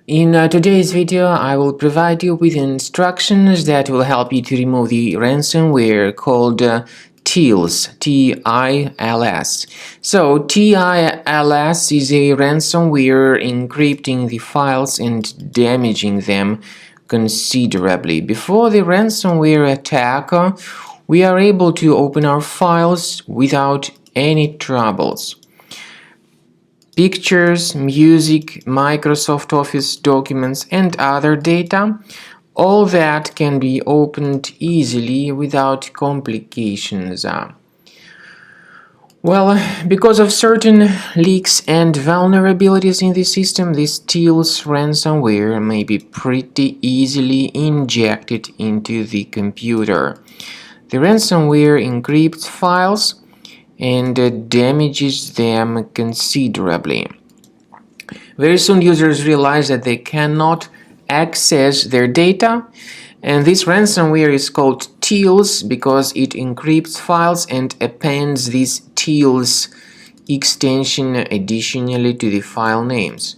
In today's video, I will provide you with instructions that will help you to remove the ransomware called TILS, T-I-L-S. So, TILS is a ransomware encrypting the files and damaging them considerably. Before the ransomware attack, we are able to open our files without any troubles. Pictures, music, Microsoft Office documents, and other data, all that can be opened easily without complications. Well, because of certain leaks and vulnerabilities in the system, this TILS ransomware may be pretty easily injected into the computer. The ransomware encrypts files and damages them considerably. Very soon users realize that they cannot access their data, and this ransomware is called TILS because it encrypts files and appends this TILS extension additionally to the file names.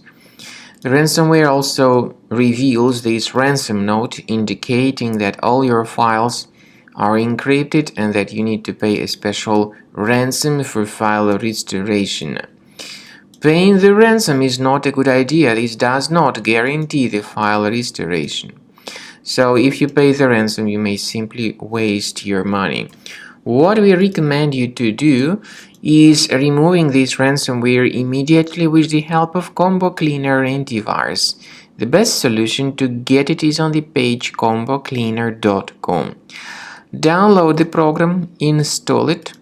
The ransomware also reveals this ransom note indicating that all your files are encrypted and that you need to pay a special ransom for file restoration. Paying the ransom is not a good idea. This does not guarantee the file restoration. So if you pay the ransom, you may simply waste your money. What we recommend you to do is removing this ransomware immediately with the help of Combo Cleaner Antivirus. The best solution to get it is on the page combocleaner.com. Download the program, install it,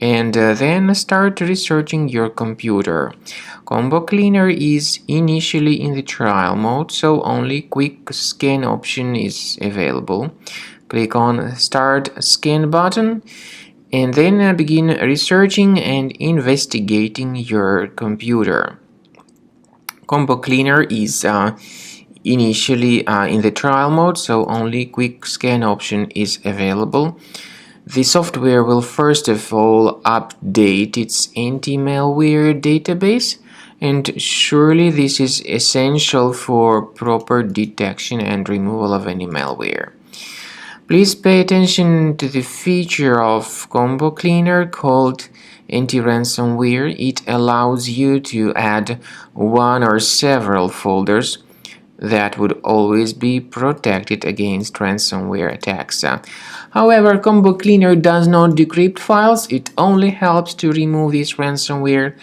and then start researching your computer. Combo Cleaner is initially in the trial mode, so only quick scan option is available. Click on Start Scan button and then begin researching and investigating your computer. Combo Cleaner is initially in the trial mode, so only quick scan option is available. The software will first of all update its anti-malware database, and surely this is essential for proper detection and removal of any malware. Please pay attention to the feature of Combo Cleaner called anti-ransomware. It allows you to add one or several folders that would always be protected against ransomware attacks. However, Combo Cleaner does not decrypt files. It only helps to remove this ransomware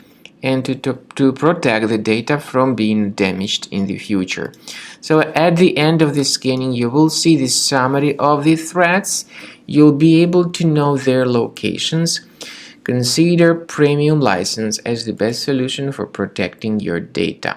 and to protect the data from being damaged in the future. So at the end of the scanning, you will see the summary of the threats. You'll be able to know their locations. Consider premium license as the best solution for protecting your data.